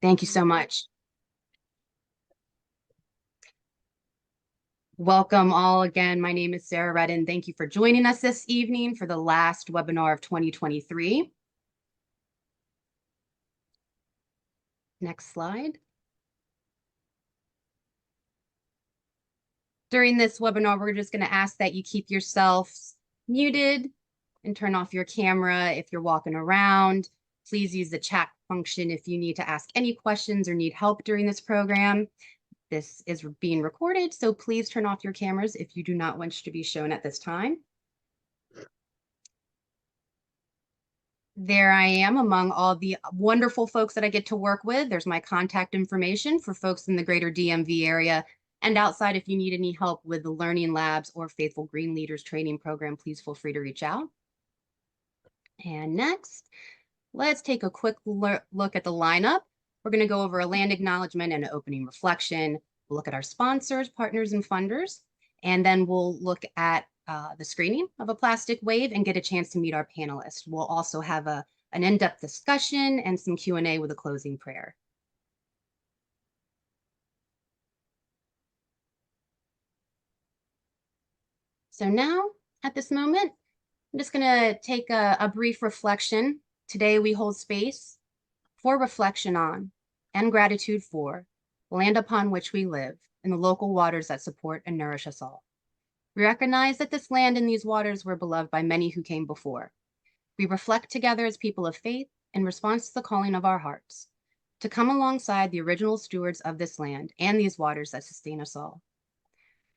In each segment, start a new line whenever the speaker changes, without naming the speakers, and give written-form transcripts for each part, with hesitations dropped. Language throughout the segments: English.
Thank you so much. Welcome all again. My name is Sarah Redden. Thank you for joining us this evening for the last webinar of 2023. Next slide. During this webinar, we're just going to ask that you keep yourselves muted and turn off your camera if you're walking around. Please use the chat function if you need to ask any questions or need help during this program. This is being recorded, so please turn off your cameras if you do not wish to be shown at this time. There I am among all the wonderful folks that I get to work with. There's my contact information for folks in the greater DMV area. And outside, if you need any help with the Learning Labs or Faithful Green Leaders training program, please feel free to reach out. And next, let's take a quick look at the lineup. We're going to go over a land acknowledgement and an opening reflection. We'll look at our sponsors, partners, and funders. And then we'll look at the screening of a plastic wave and get a chance to meet our panelists. We'll also have an in-depth discussion and some Q&A with a closing prayer. So now, at this moment, I'm just going to take a brief reflection. Today, we hold space for reflection on and gratitude for the land upon which we live and the local waters that support and nourish us all. We recognize that this land and these waters were beloved by many who came before. We reflect together as people of faith in response to the calling of our hearts, to come alongside the original stewards of this land and these waters that sustain us all.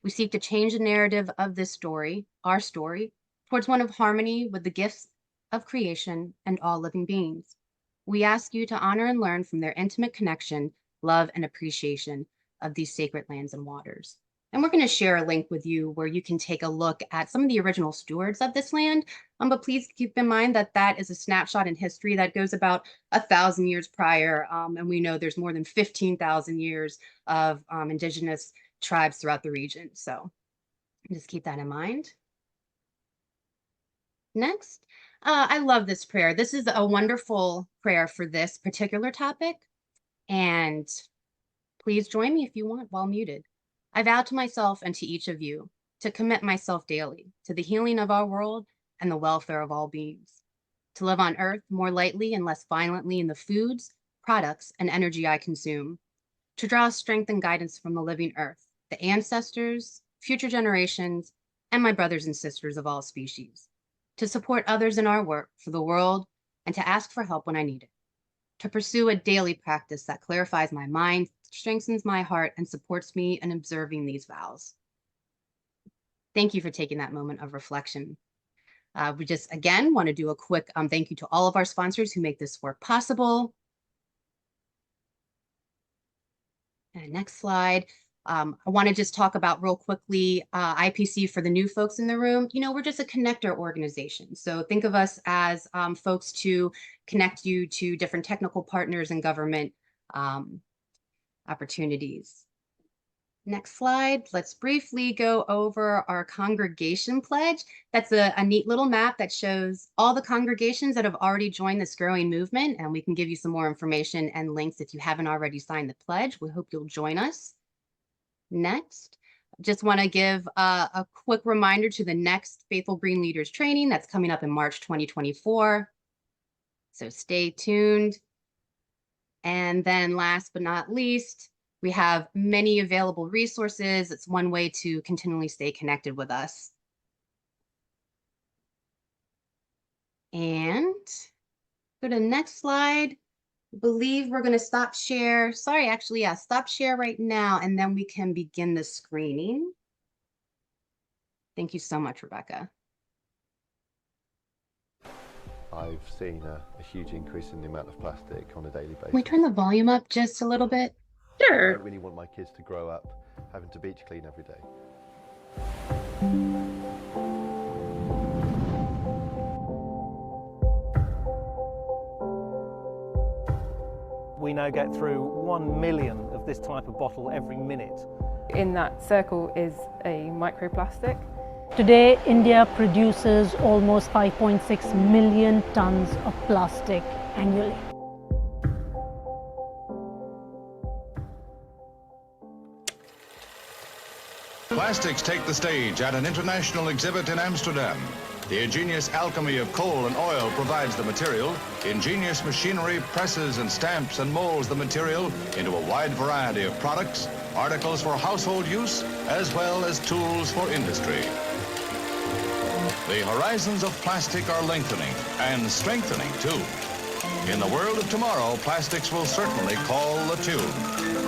We seek to change the narrative of this story, our story, towards one of harmony with the gifts of creation and all living beings. We ask you to honor and learn from their intimate connection, love, and appreciation of these sacred lands and waters. And we're going to share a link with you where you can take a look at some of the original stewards of this land. But please keep in mind that that is a snapshot in history that goes about 1,000 years prior. And we know there's more than 15,000 years of indigenous tribes throughout the region. So just keep that in mind. Next, I love this prayer. This is a wonderful prayer for this particular topic. And please join me if you want while muted. I vow to myself and to each of you to commit myself daily to the healing of our world and the welfare of all beings, to live on earth more lightly and less violently in the foods, products, and energy I consume, to draw strength and guidance from the living earth, the ancestors, future generations, and my brothers and sisters of all species, to support others in our work for the world and to ask for help when I need it, to pursue a daily practice that clarifies my mind, strengthens my heart, and supports me in observing these vows. Thank you for taking that moment of reflection. We just, again, want to do a quick thank you to all of our sponsors who make this work possible. And next slide. I want to just talk about real quickly IPC for the new folks in the room. You know, we're just a connector organization. So think of us as folks to connect you to different technical partners and government opportunities. Next slide. Let's briefly go over our congregation pledge. That's a neat little map that shows all the congregations that have already joined this growing movement, and we can give you some more information and links if you haven't already signed the pledge. We hope you'll join us. Next, just want to give a quick reminder to the next Faithful Green Leaders training that's coming up in March 2024. So stay tuned. And then last but not least, we have many available resources. It's one way to continually stay connected with us. And go to the next slide. I believe we're going to stop share. Sorry, actually, yeah, stop share right now, and then we can begin the screening. Thank you so much, Rebecca.
I've seen a huge increase in the amount of plastic on a daily basis.
Can we turn the volume up just a little bit?
Sure. I don't really want my kids to grow up having to beach clean every day.
We now get through 1 million of this type of bottle every minute.
In that circle is a microplastic.
Today, India produces almost 5.6 million tons of plastic annually.
Plastics take the stage at an international exhibit in Amsterdam. The ingenious alchemy of coal and oil provides the material. Ingenious machinery presses and stamps and molds the material into a wide variety of products, articles for household use, as well as tools for industry. The horizons of plastic are lengthening and strengthening, too. In the world of tomorrow, plastics will certainly call the tune.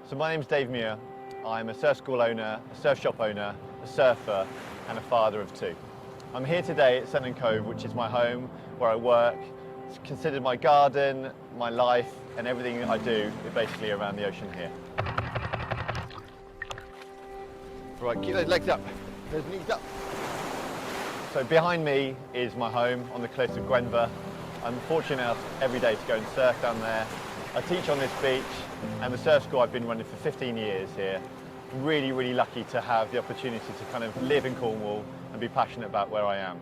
So my name's Dave Muir. I'm a surf school owner, a surf shop owner, a surfer and a father of two. I'm here today at Sutton Cove, which is my home, where I work. It's considered my garden, my life, and everything that I do is basically around the ocean here. Right, keep those legs up, those knees up. So behind me is my home on the cliffs of Gwenver. I'm fortunate enough every day to go and surf down there. I teach on this beach, and the surf school I've been running for 15 years here. Really, really lucky to have the opportunity to kind of live in Cornwall and be passionate about where I am.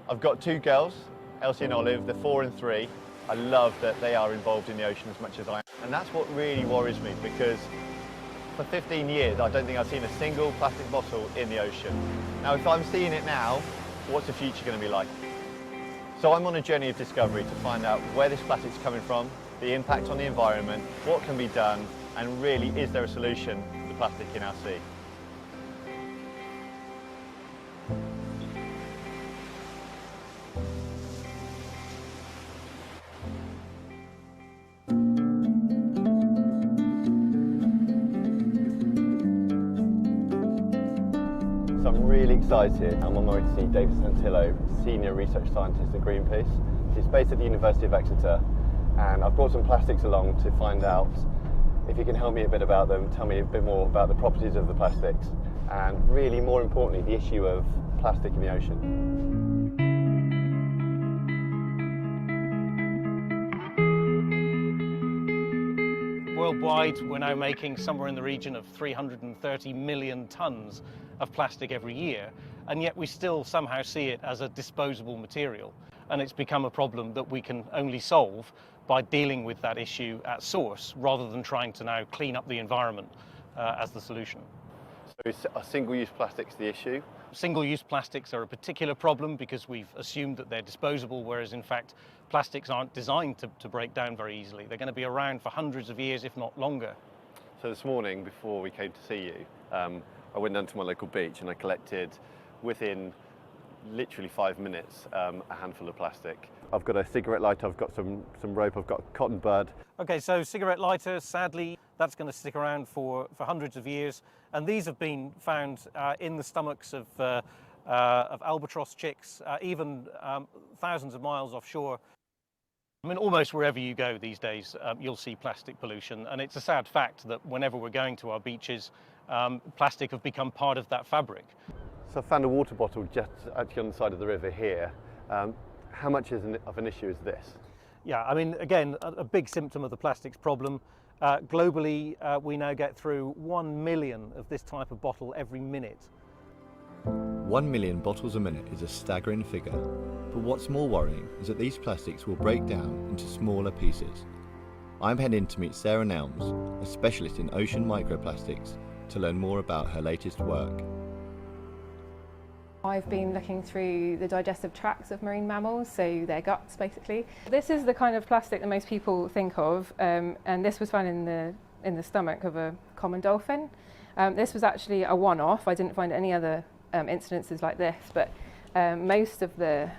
I've got two girls, Elsie and Olive, they're 4 and 3. I love that they are involved in the ocean as much as I am. And that's what really worries me, because for 15 years, I don't think I've seen a single plastic bottle in the ocean. Now, if I'm seeing it now, what's the future going to be like? So I'm on a journey of discovery to find out where this plastic's coming from, the impact on the environment, what can be done, and really, is there a solution to the plastic in our sea? So I'm really excited. I'm on my way to see David Santillo, Senior Research Scientist at Greenpeace. He's based at the University of Exeter, and I've brought some plastics along to find out if you can help me a bit about them, tell me a bit more about the properties of the plastics, and really, more importantly, the issue of plastic in the ocean.
Worldwide, we're now making somewhere in the region of 330 million tonnes of plastic every year, and yet we still somehow see it as a disposable material. And it's become a problem that we can only solve by dealing with that issue at source, rather than trying to now clean up the environment as the solution.
So are single-use plastics the issue?
Single-use plastics are a particular problem because we've assumed that they're disposable, whereas in fact plastics aren't designed to break down very easily. They're going to be around for hundreds of years, if not longer.
So this morning, before we came to see you, I went down to my local beach and I collected, within literally 5 minutes, a handful of plastic. I've got a cigarette lighter, I've got some rope, I've got a cotton bud.
Okay, so cigarette lighter, sadly, that's going to stick around for hundreds of years. And these have been found in the stomachs of albatross chicks, even thousands of miles offshore. I mean, almost wherever you go these days, you'll see plastic pollution. And it's a sad fact that whenever we're going to our beaches, plastic have become part of that fabric.
So I found a water bottle just actually on the side of the river here. How much of an issue is this?
Yeah, I mean, again, a big symptom of the plastics problem. Globally, we now get through 1 million of this type of bottle every minute.
1 million bottles a minute is a staggering figure, but what's more worrying is that these plastics will break down into smaller pieces. I'm heading to meet Sarah Nelms, a specialist in ocean microplastics, to learn more about her latest work.
I've been looking through the digestive tracts of marine mammals, so their guts basically. This is the kind of plastic that most people think of, and this was found in the stomach of a common dolphin. This was actually a one-off. I didn't find any other incidences like this, but most of the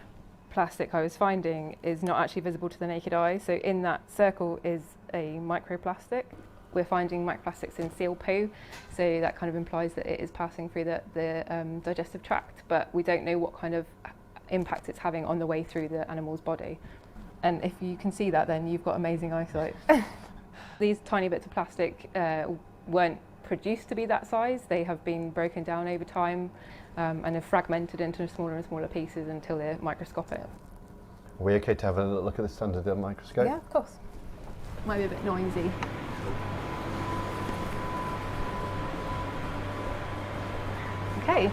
plastic I was finding is not actually visible to the naked eye. So in that circle is a microplastic. We're finding microplastics in seal poo, so that kind of implies that it is passing through the digestive tract, but we don't know what kind of impact it's having on the way through the animal's body. And if you can see that, then you've got amazing eyesight. These tiny bits of plastic weren't produced to be that size. They have been broken down over time and have fragmented into smaller and smaller pieces until they're microscopic.
Are we okay to have a look at this under the microscope?
Yeah, of course. Might be a bit noisy. Okay.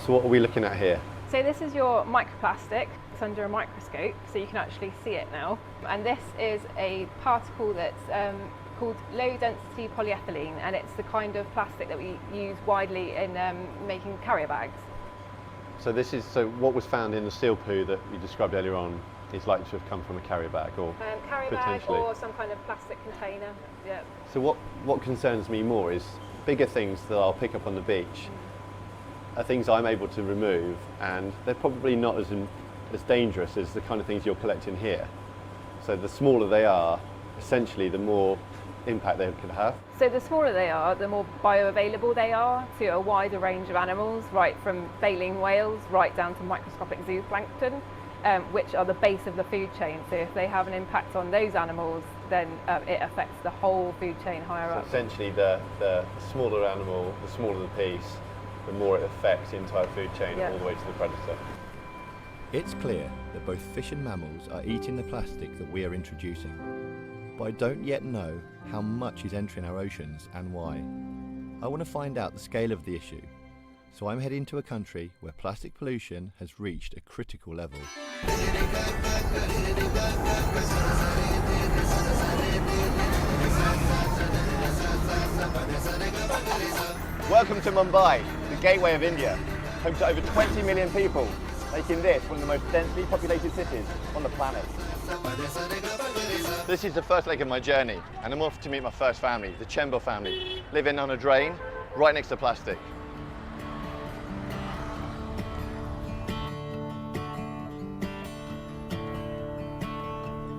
So what are we looking at here?
So this is your microplastic. It's under a microscope, so you can actually see it now. And this is a particle that's called low-density polyethylene, and it's the kind of plastic that we use widely in making carrier bags.
So what was found in the seal poo that you described earlier on is likely to have come from a carrier bag, or
carrier bag
potentially,
or some kind of plastic container. Yeah.
So what concerns me more is bigger things that I'll pick up on the beach are things I'm able to remove, and they're probably not as dangerous as the kind of things you're collecting here. So the smaller they are, essentially the more impact they could have.
So the smaller they are, the more bioavailable they are to a wider range of animals, right from baleen whales right down to microscopic zooplankton, which are the base of the food chain. So if they have an impact on those animals, then it affects the whole food chain higher up.
So essentially the smaller animal, the smaller the piece, the more it affects the entire food chain all the way to the predator.
It's clear that both fish and mammals are eating the plastic that we are introducing, but I don't yet know how much is entering our oceans and why. I want to find out the scale of the issue, so I'm heading to a country where plastic pollution has reached a critical level.
Welcome to Mumbai, the gateway of India, home to over 20 million people, making this one of the most densely populated cities on the planet. This is the first leg of my journey, and I'm off to meet my first family, the Chembo family, living on a drain right next to plastic.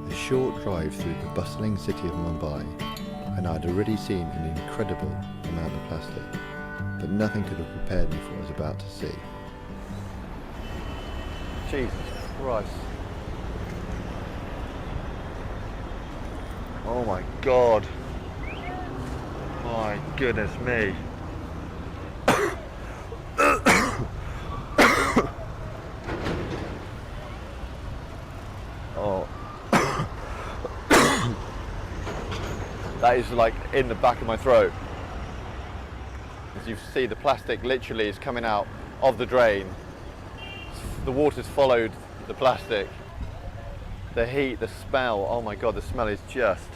A short drive through the bustling city of Mumbai, and I'd already seen an incredible amount of plastic, but nothing could have prepared me for what I was about to see.
Jesus Christ. Oh my God. My goodness me. Oh. That is like in the back of my throat. As you see, the plastic literally is coming out of the drain. The water's followed the plastic. The heat, the smell, oh my God, the smell is just...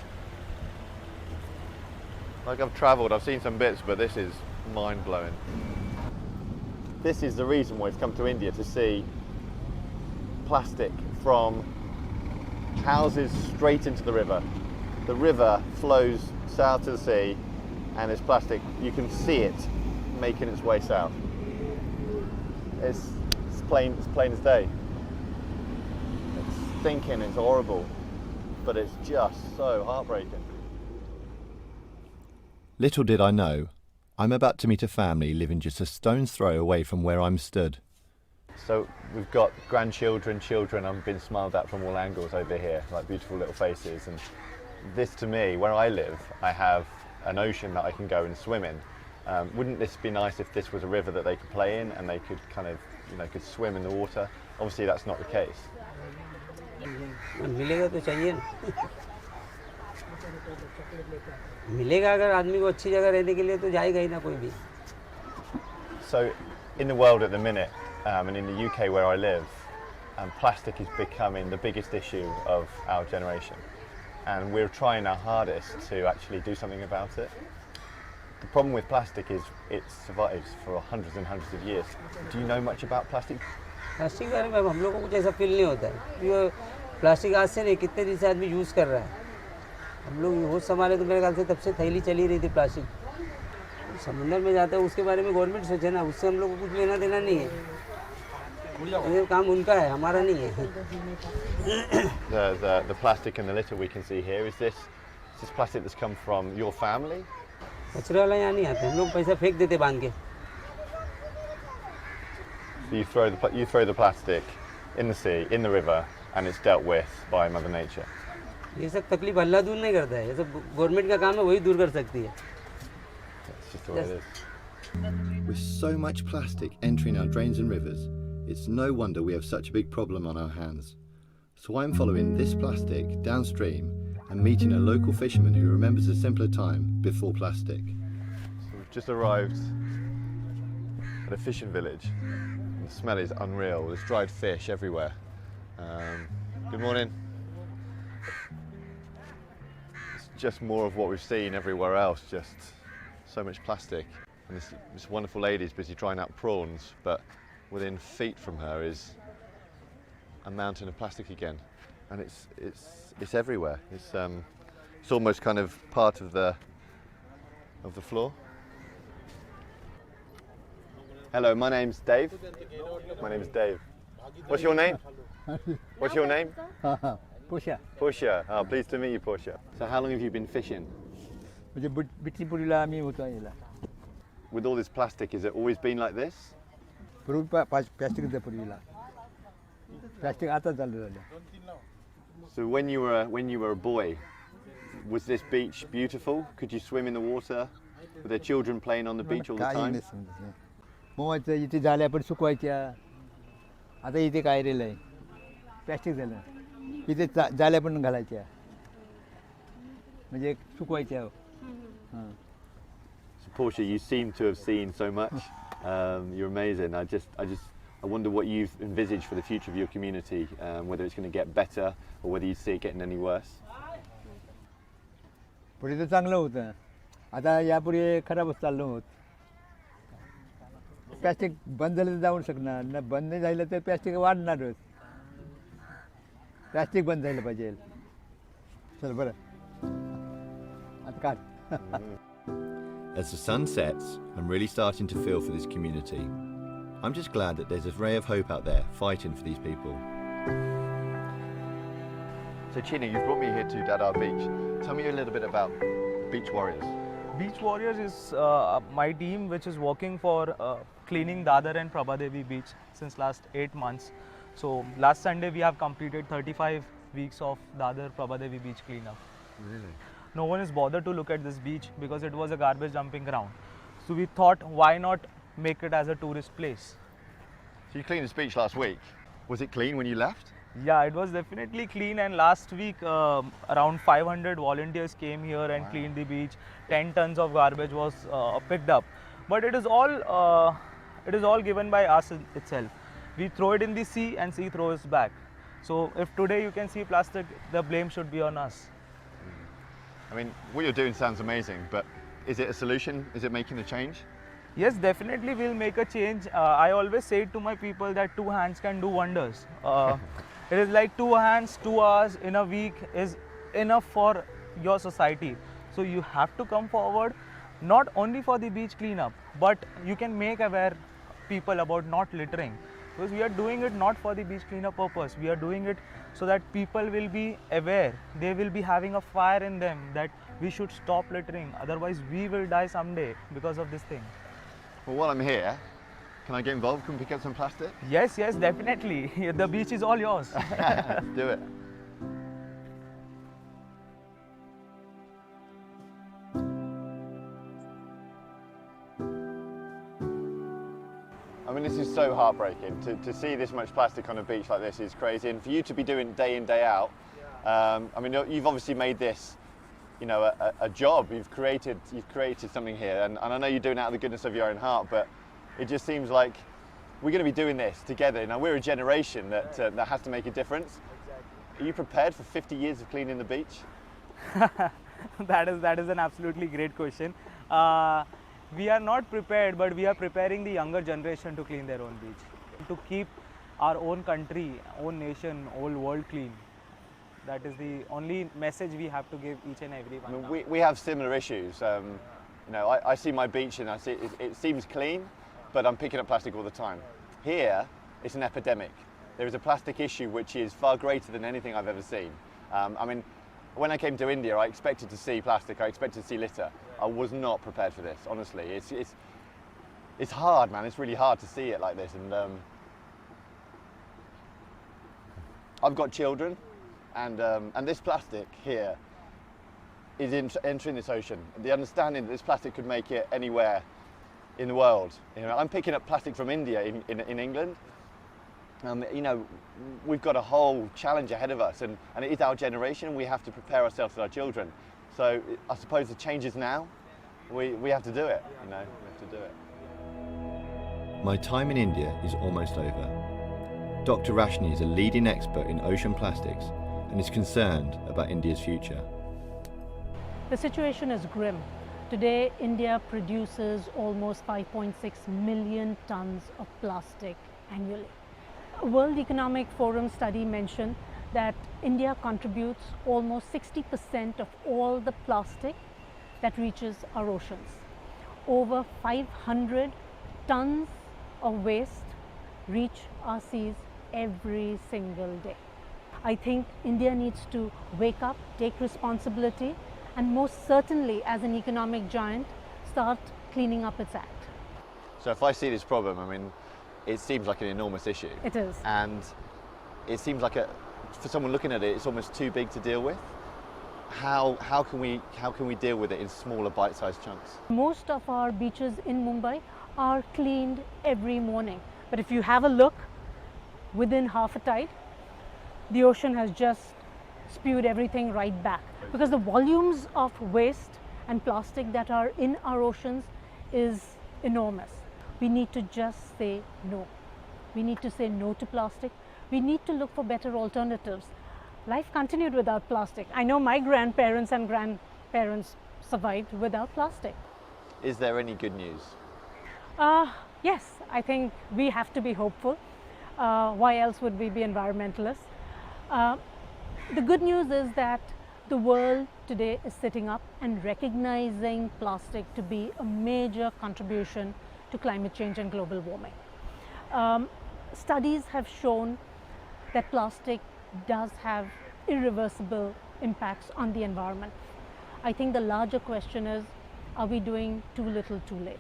Like I've travelled, I've seen some bits, but this is mind-blowing. This is the reason why we've come to India, to see plastic from houses straight into the river. The river flows south to the sea, and there's plastic. You can see it making its way south. It's plain as day. It's stinking, it's horrible, but it's just so heartbreaking.
Little did I know, I'm about to meet a family living just a stone's throw away from where I'm stood.
So we've got grandchildren, children, I'm being smiled at from all angles over here, like beautiful little faces. And this, to me, where I live, I have an ocean that I can go and swim in. Wouldn't this be nice if this was a river that they could play in and they could kind of, could swim in the water? Obviously that's not the case.
मिलेगा तो चाहिए ना मिलेगा अगर आदमी को अच्छी जगह रहने के लिए तो जाएगा ही ना कोई भी.
So in the world at the minute, and in the UK where I live, plastic is becoming the biggest issue of our generation, and we're trying our hardest to actually do something about it. The problem with plastic is it survives for hundreds and hundreds of years. Do you know much about plastic?
Plastic के बारे में हम लोगों को कुछ ऐसा feel नहीं होता है. ये प्लास्टिक आज से नहीं, कितने दिन से आदमी यूज़ कर रहा है. हम लोग होश संभाले तो मेरे ख्याल से तब से थैली चली रही थी प्लास्टिक. समुद्र में जाता है उसके बारे में गवर्नमेंट सोचे ना, उससे हम लोग को कुछ लेना देना नहीं है. ये काम उनका है, हमारा नहीं है.
The plastic in the litter we can see here, is this plastic that's come from your family?
कचरे वाला यहाँ नहीं आता, हम लोग पैसा फेंक देते बांध के.
So you throw the plastic in the sea, in the river, and it's dealt with by Mother Nature.
ये सब तकलीफ अल्लाह दूर नहीं करता है, ये सब गवर्नमेंट का काम है, वही दूर कर सकती है.
That's just the way it is.
With so much plastic entering our drains and rivers, it's no wonder we have such a big problem on our hands. So I'm following this plastic downstream and meeting a local fisherman who remembers a simpler time before plastic.
So we've just arrived at a fishing village. And the smell is unreal. There's dried fish everywhere. Good morning. It's just more of what we've seen everywhere else, just so much plastic. And this wonderful lady is busy drying out prawns, but within feet from her is a mountain of plastic again. And it's everywhere. It's almost kind of part of the floor. Hello, my name's Dave. My name is Dave. What's your name? What's your name?
Portia.
Portia. Oh, pleased to meet you, Portia. So how long have you been fishing? With all this plastic, has it always been like this? So when you were a boy, was this beach beautiful? Could you swim in the water? Were there children playing on the beach all the time?
आता इथे काय rail आहे plastic झालं इथे जाळ्या पण घालायच्या म्हणजे सुकवायच्या हां.
So Portia, you seem to have seen so much. You're amazing. I wonder what you've envisaged for the future of your community, whether it's going to get better or whether you see it getting any worse.
पुढे तर चांगलं होतं आता यापुढे खराबच चाललं होत plastic बंद झालं तर जाऊ शकणार ना बंद नाही झालं तर प्लॅस्टिक वाढणारच प्लॅस्टिक बंद झालं पाहिजे चल बरं आता काढ.
As the sun sets, I'm really starting to feel for this community. I'm just glad that there's a ray of hope out there fighting for these people.
So Chini, you've brought me here to Dadar Beach. Tell me a little bit about Beach Warriors.
Beach Warriors is my team which is working for cleaning Dadar and Prabhadevi Beach since last 8 months. So last Sunday we have completed 35 weeks of Dadar Prabhadevi Beach cleanup.
Really?
No one is bothered to look at this beach because it was a garbage dumping ground. So we thought, why not make it as a tourist place?
So you cleaned this beach last week. Was it clean when you left?
Yeah, it was definitely clean, and last week around 500 volunteers came here and cleaned the beach. 10 tons of garbage was picked up, but it is all given by us itself. We throw it in the sea and sea throws back. So if today you can see plastic, the blame should be on us.
I mean, what you're doing sounds amazing, but is it a solution? Is it making a change?
Yes, definitely we'll make a change. I always say to my people that 2 hands can do wonders. It is like 2 hands, 2 hours in a week is enough for your society. So you have to come forward, not only for the beach cleanup, but you can make aware people about not littering. Because we are doing it not for the beach cleanup purpose. We are doing it so that people will be aware. They will be having a fire in them that we should stop littering. Otherwise, we will die someday because of this thing.
Well, while I'm here, can I get involved? Can we pick up some plastic?
Yes, yes, definitely. The beach is all yours.
Let's do it. I mean, this is so heartbreaking. To see this much plastic on a beach like this is crazy, and for you to be doing it day in, day out, I mean, you've obviously made this, you know, a job. You've created something here, and I know you're doing it out of the goodness of your own heart, but it just seems like we're going to be doing this together. Now, we're a generation that has to make a difference. Are you prepared for 50 years of cleaning the beach?
That is an absolutely great question. We are not prepared, but we are preparing the younger generation to clean their own beach, to keep our own country, own nation, whole world clean. That is the only message we have to give each and every one.
I mean, we have similar issues. You know, I see my beach and I see it seems clean, but I'm picking up plastic all the time. Here, it's an epidemic. There is a plastic issue which is far greater than anything I've ever seen. I mean, when I came to India, I expected to see plastic, I expected to see litter. I was not prepared for this, honestly. It's hard, man. It's really hard to see it like this. And I've got children, and this plastic here is entering this ocean. The understanding that this plastic could make it anywhere in the world. You know, I'm picking up plastic from India in England, You know, we've got a whole challenge ahead of us, and it is our generation, and we have to prepare ourselves for our children. So I suppose the change is now. We have to do it, you know, we have to do it.
My time in India is almost over. Dr. Rashni is a leading expert in ocean plastics and is concerned about India's future.
The situation is grim. Today, India produces almost 5.6 million tons of plastic annually. A World Economic Forum study mentioned that India contributes almost 60% of all the plastic that reaches our oceans. Over 500 tons of waste reach our seas every single day. I think India needs to wake up, take responsibility, and most certainly, as an economic giant, start cleaning up its act.
So if I see this problem, I mean, it seems like an enormous issue.
It is.
And it seems like, for someone looking at it, it's almost too big to deal with. How can we deal with it in smaller bite-sized chunks?
Most of our beaches in Mumbai are cleaned every morning. But if you have a look, within half a tide, the ocean has just spewed everything right back. Because the volumes of waste and plastic that are in our oceans is enormous. We need to just say no. We need to say no to plastic. We need to look for better alternatives. Life continued without plastic. I know my grandparents and grandparents survived without plastic.
Is there any good news?
Yes, I think we have to be hopeful. Why else would we be environmentalists? The good news is that the world today is sitting up and recognizing plastic to be a major contribution to climate change and global warming. Studies have shown that plastic does have irreversible impacts on the environment. I think the larger question is, are we doing too little too late?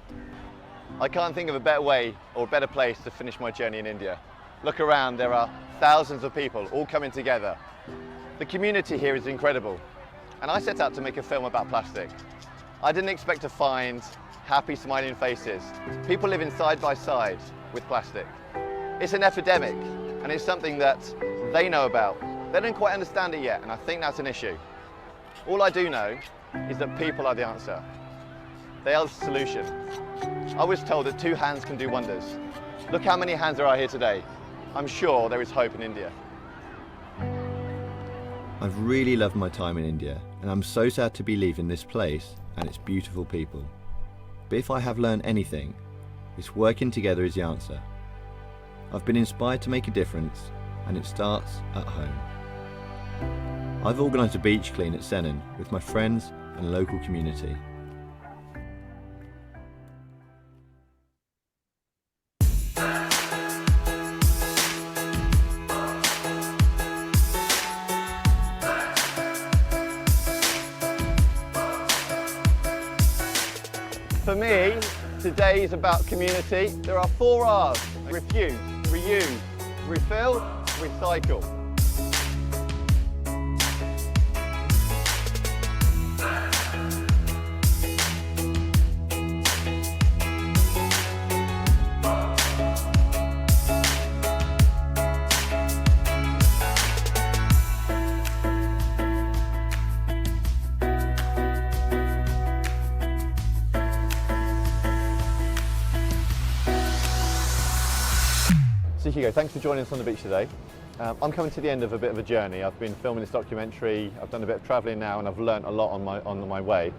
I can't think of a better way or a better place to finish my journey in India. Look around, there are thousands of people all coming together. The community here is incredible, and I set out to make a film about plastic. I didn't expect to find happy, smiling faces, people living side by side with plastic. It's an epidemic, and it's something that they know about. They don't quite understand it yet, and I think that's an issue. All I do know is that people are the answer. They are the solution. I was told that 2 hands can do wonders. Look how many hands there are here today. I'm sure there is hope in India.
I've really loved my time in India, and I'm so sad to be leaving this place and its beautiful people. But if I have learned anything, it's working together is the answer. I've been inspired to make a difference, and it starts at home. I've organised a beach clean at Senan with my friends and local community.
For me, today is about community. There are 4 R's: refuse, reuse, refill, recycle. So Hugo, thanks for joining us on the beach today. I'm coming to the end of a bit of a journey. I've been filming this documentary, I've done a bit of travelling now, and I've learnt a lot on my way.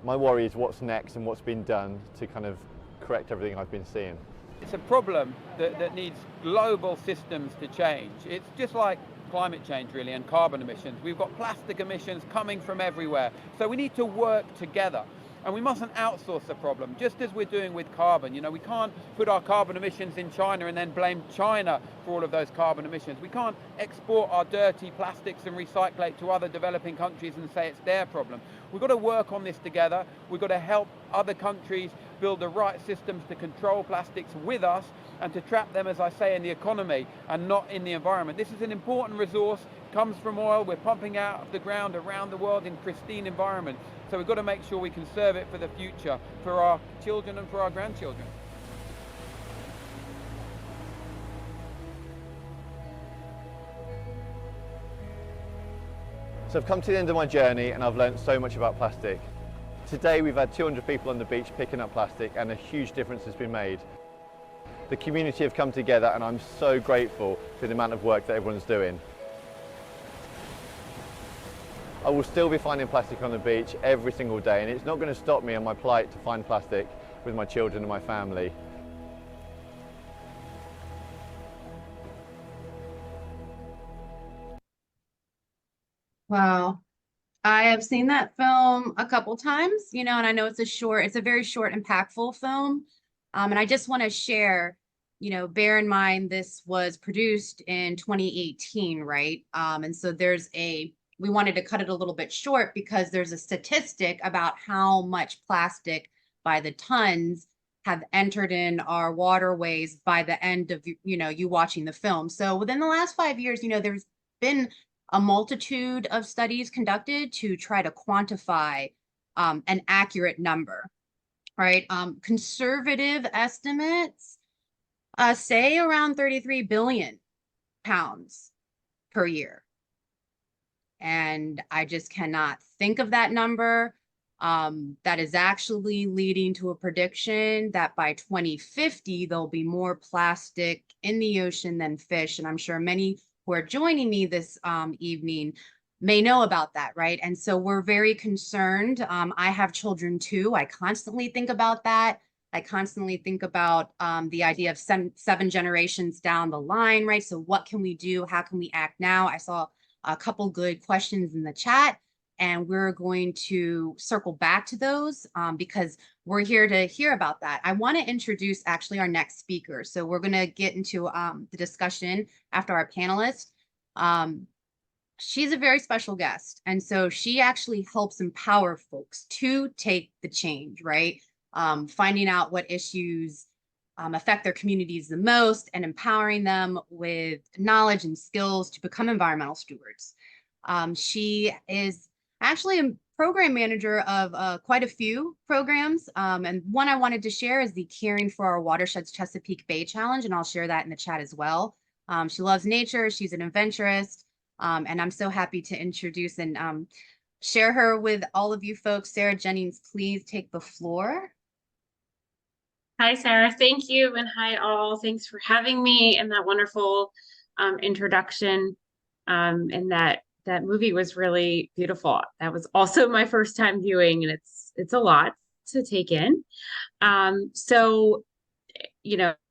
My worry is what's next and what's been done to kind of correct everything I've been seeing.
It's a problem that needs global systems to change. It's just like climate change really, and carbon emissions. We've got plastic emissions coming from everywhere. So we need to work together. And we mustn't outsource the problem, just as we're doing with carbon. You know, we can't put our carbon emissions in China and then blame China for all of those carbon emissions. We can't export our dirty plastics and recyclate to other developing countries and say it's their problem. We've got to work on this together. We've got to help other countries build the right systems to control plastics with us and to trap them, as I say, in the economy and not in the environment. This is an important resource. Comes from oil, we're pumping out of the ground around the world in pristine environment. So we've got to make sure we conserve it for the future, for our children and for our grandchildren.
So I've come to the end of my journey and I've learned so much about plastic. Today we've had 200 people on the beach picking up plastic and a huge difference has been made. The community have come together and I'm so grateful for the amount of work that everyone's doing. I will still be finding plastic on the beach every single day, and it's not going to stop me on my plight to find plastic with my children and my family.
Wow. I have seen that film a couple times, and I know it's a very short, impactful film. And I just want to share, bear in mind this was produced in 2018, right? And so we wanted to cut it a little bit short because there's a statistic about how much plastic by the tons have entered in our waterways by the end of, you watching the film. So within the last 5 years, there's been a multitude of studies conducted to try to quantify an accurate number, right? Conservative estimates say around 33 billion pounds per year. And I just cannot think of that number. That is actually leading to a prediction that by 2050, there'll be more plastic in the ocean than fish. And I'm sure many who are joining me this evening may know about that, right? And so we're very concerned. I have children too. I constantly think about that. I constantly think about the idea of seven generations down the line, right? So what can we do? How can we act now? I saw a couple good questions in the chat, and we're going to circle back to those because we're here to hear about that. I want to introduce actually our next speaker. So we're going to get into the discussion after our panelist. She's a very special guest. And so she actually helps empower folks to take the change, right? Finding out what issues affect their communities the most and empowering them with knowledge and skills to become environmental stewards. She is actually a program manager of quite a few programs. And one I wanted to share is the Caring for Our Watersheds Chesapeake Bay Challenge, and I'll share that in the chat as well. She loves nature, she's an adventurist, and I'm so happy to introduce and share her with all of you folks. Sarah Jennings, please take the floor.
Hi, Sarah. Thank you. And hi, all. Thanks for having me and that wonderful introduction. And that movie was really beautiful. That was also my first time viewing, and it's a lot to take in. So,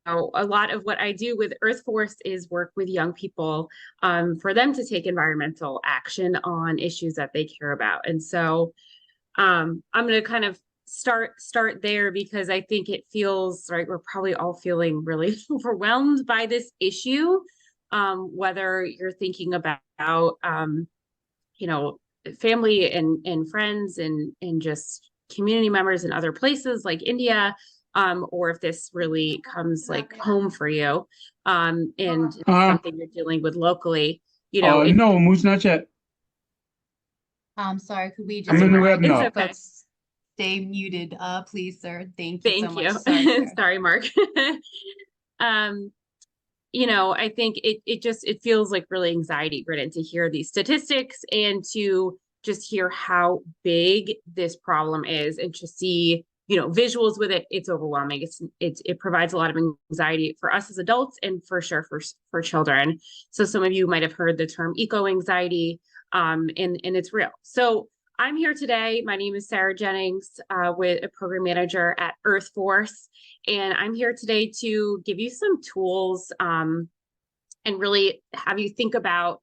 a lot of what I do with Earth Force is work with young people for them to take environmental action on issues that they care about. And so I'm going to kind of start there because I think it feels right. We're probably all feeling really overwhelmed by this issue, whether you're thinking about, family and friends and just community members in other places like India, or if this really comes like home for you, and something you're dealing with locally.
No, Moose, not yet.
I'm sorry, could we just
I'm in the web now.
Stay muted, please, sir. Thank you so much.
Sorry, sorry, Mark. I think it feels like really anxiety ridden to hear these statistics and to just hear how big this problem is and to see, visuals with it. It's overwhelming. It provides a lot of anxiety for us as adults and for sure for children. So some of you might have heard the term eco-anxiety, and it's real. So I'm here today. My name is Sarah Jennings, with a program manager at Earth Force, and I'm here today to give you some tools and really have you think about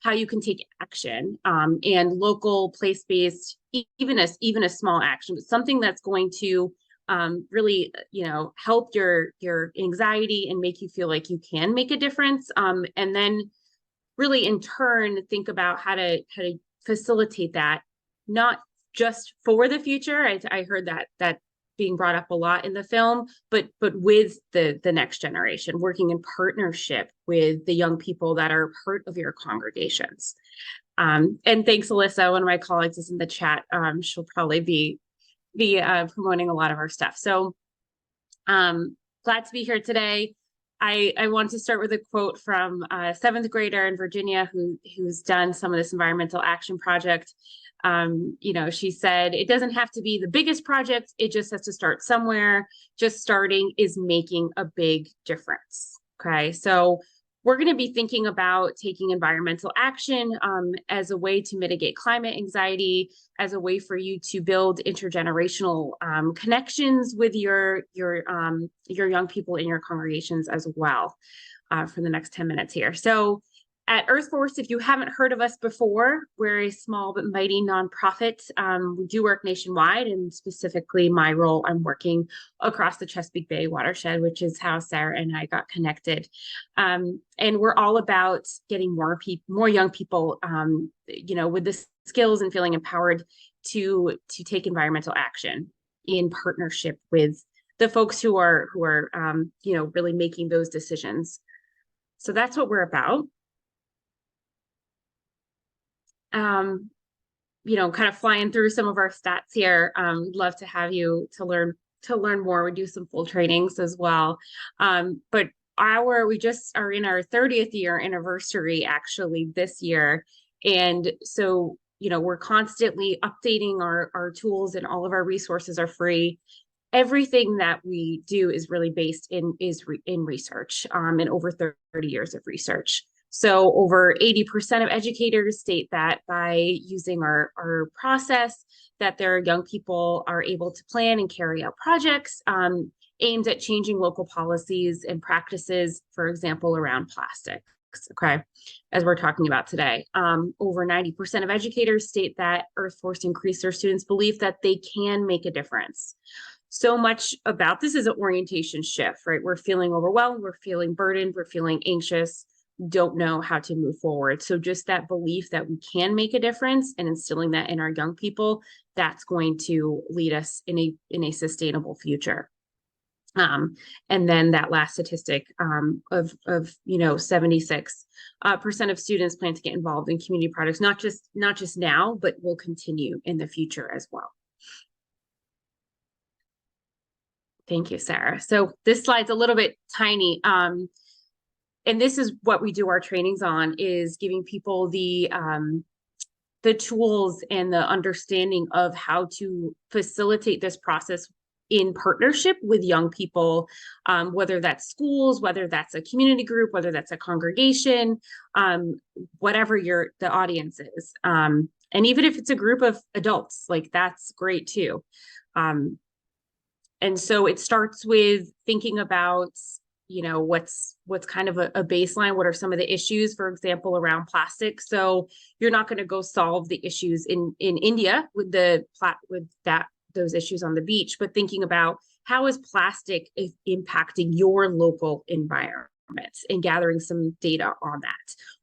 how you can take action, and local, place-based, even a small action, but something that's going to really, help your anxiety and make you feel like you can make a difference, and then really in turn think about how to facilitate that. Not just for the future. I heard that being brought up a lot in the film, but with the next generation, working in partnership with the young people that are part of your congregations. And thanks, Alyssa, one of my colleagues is in the chat. She'll probably be promoting a lot of our stuff. So glad to be here today. I want to start with a quote from a 7th grader in Virginia who's done some of this environmental action project. You know, she said, it doesn't have to be the biggest project. It just has to start somewhere. Just starting is making a big difference. Okay, so we're going to be thinking about taking environmental action as a way to mitigate climate anxiety, as a way for you to build intergenerational connections with your young people in your congregations as well for the next 10 minutes here. So at Earth Force, if you haven't heard of us before, we're a small but mighty nonprofit. We do work nationwide, and specifically my role, I'm working across the Chesapeake Bay watershed, which is how Sarah and I got connected. And we're all about getting more young people, you know, with the skills and feeling empowered to take environmental action in partnership with the folks who are you know, really making those decisions. So that's what we're about. You know, kind of flying through some of our stats here. We'd love to have you to learn more. We do some full trainings as well. But we just are in our 30th year anniversary actually this year. And so, you know, we're constantly updating our tools, and all of our resources are free. Everything that we do is really based in research, and over 30 years of research. So over 80% of educators state that by using our process, that their young people are able to plan and carry out projects aimed at changing local policies and practices, for example, around plastics, okay, as we're talking about today. Over 90% of educators state that Earth Force increased their students' belief that they can make a difference. So much about this is an orientation shift, right? We're feeling overwhelmed, we're feeling burdened, we're feeling anxious, don't know how to move forward. So just that belief that we can make a difference and instilling that in our young people, that's going to lead us in a sustainable future. And then that last statistic of you know, 76% of students plan to get involved in community projects, not just now, but will continue in the future as well. Thank you, Sarah. So this slide's a little bit tiny. And this is what we do our trainings on, is giving people the tools and the understanding of how to facilitate this process in partnership with young people, whether that's schools, whether that's a community group, whether that's a congregation, whatever the audience is. And even if it's a group of adults, like that's great too. And so it starts with thinking about, you know, what's kind of a baseline. What are some of the issues, for example, around plastic? So you're not going to go solve the issues in India with those issues on the beach, but thinking about how is plastic impacting your local environment and gathering some data on that.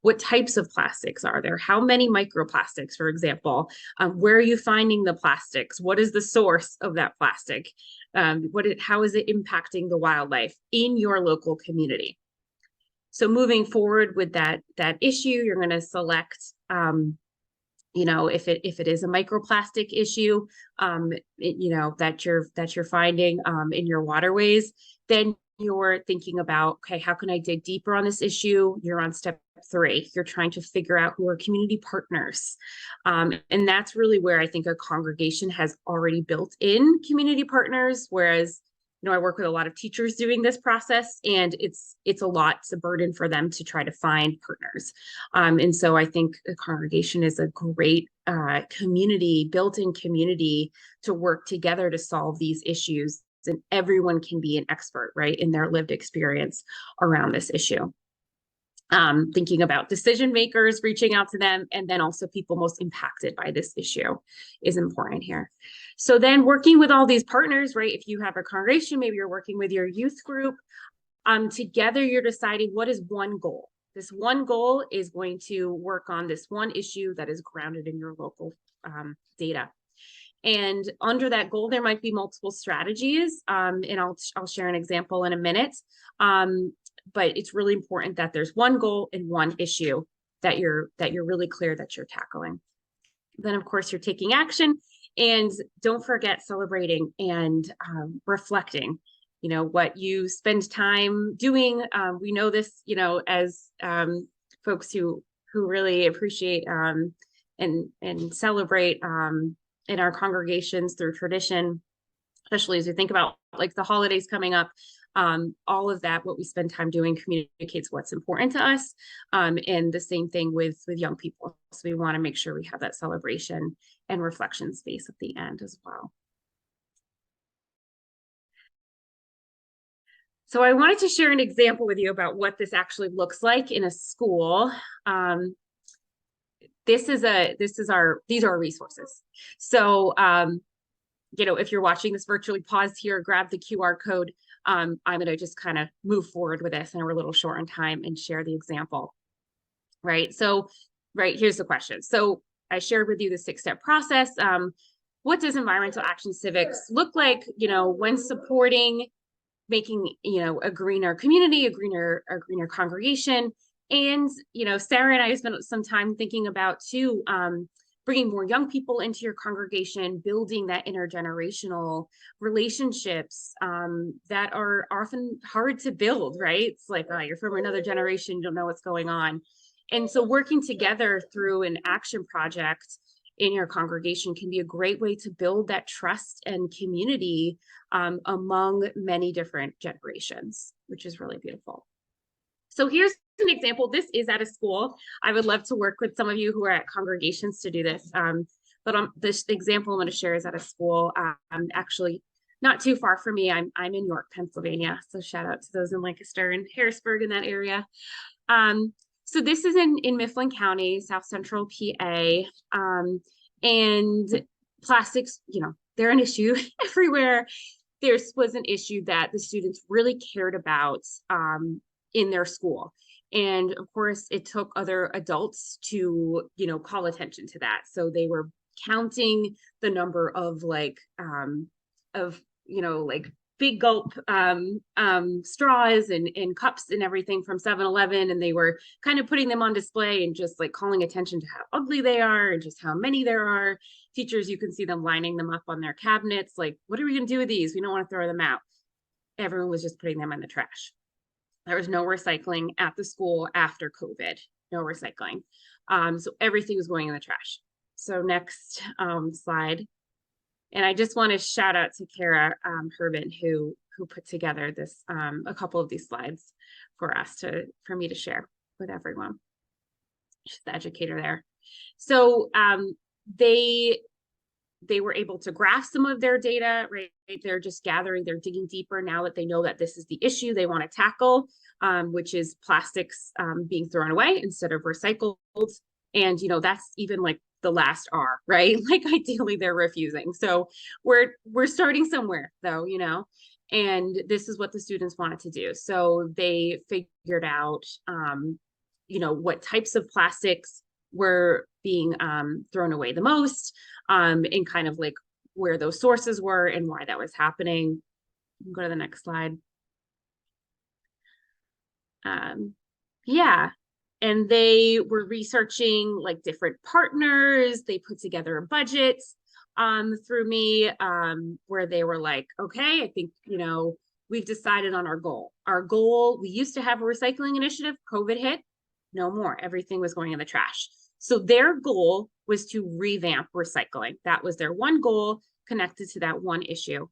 What types of plastics are there? How many microplastics, for example? Where are you finding the plastics? What is the source of that plastic? How is it impacting the wildlife in your local community? So moving forward with that issue, you're going to select, you know, if it is a microplastic issue, you know, that you're finding in your waterways, then you're thinking about, okay, how can I dig deeper on this issue? You're on step 3. You're trying to figure out who are community partners. And that's really where I think a congregation has already built in community partners. Whereas, you know, I work with a lot of teachers doing this process, and it's a burden for them to try to find partners. And so I think a congregation is a great community, built-in community to work together to solve these issues. And everyone can be an expert, right, in their lived experience around this issue. Thinking about decision makers, reaching out to them, and then also people most impacted by this issue is important here. So then working with all these partners, right, if you have a congregation, maybe you're working with your youth group, together you're deciding what is one goal. This one goal is going to work on this one issue that is grounded in your local data. And under that goal, there might be multiple strategies, and I'll share an example in a minute. But it's really important that there's one goal and one issue that you're really clear that you're tackling. Then, of course, you're taking action, and don't forget celebrating and reflecting. you know, what you spend time doing. We know this, you know, as folks who really appreciate and celebrate in our congregations through tradition, especially as we think about like the holidays coming up. All of that, what we spend time doing, communicates what's important to us. And the same thing with young people. So we want to make sure we have that celebration and reflection space at the end as well. So I wanted to share an example with you about what this actually looks like in a school. These are our resources. So, you know, if you're watching this virtually, pause here, grab the QR code. I'm going to just kind of move forward with this, and we're a little short on time, and share the example. Right. So, right, here's the question. So I shared with you the 6-step process. What does environmental action civics look like, you know, when supporting making, you know, a greener community, a greener congregation? And, you know, Sarah and I spent some time thinking about too, bringing more young people into your congregation, building that intergenerational relationships that are often hard to build, right? It's like, oh, you're from another generation, you don't know what's going on. And so working together through an action project in your congregation can be a great way to build that trust and community among many different generations, which is really beautiful. So here's an example. This is at a school. I would love to work with some of you who are at congregations to do this. But this example I'm going to share is at a school actually not too far from me. I'm in York, Pennsylvania. So shout out to those in Lancaster and Harrisburg in that area. So this is in Mifflin County, South Central PA. And plastics, you know, they're an issue everywhere. There was an issue that the students really cared about in their school. And of course, it took other adults to, you know, call attention to that. So they were counting the number of like, you know, like big gulp straws and cups and everything from 7-Eleven. And they were kind of putting them on display and just like calling attention to how ugly they are and just how many there are. Teachers, you can see them lining them up on their cabinets. Like, what are we going to do with these? We don't want to throw them out. Everyone was just putting them in the trash. There was no recycling at the school after COVID, no recycling. So everything was going in the trash. So next slide. And I just want to shout out to Kara Herbin, who put together this, a couple of these slides for for me to share with everyone. She's the educator there. So they were able to graph some of their data, right? They're just gathering, they're digging deeper now that they know that this is the issue they want to tackle, which is plastics being thrown away instead of recycled. And, you know, that's even like the last R, right? Like ideally they're refusing. So we're starting somewhere though, you know, and this is what the students wanted to do. So they figured out, you know, what types of plastics were being thrown away the most, and kind of like where those sources were and why that was happening. Go to the next slide. Yeah. And they were researching like different partners. They put together a budget through me where they were like, okay, I think, you know, we've decided on our goal. Our goal, we used to have a recycling initiative, COVID hit, no more. Everything was going in the trash. So their goal was to revamp recycling. That was their one goal connected to that one issue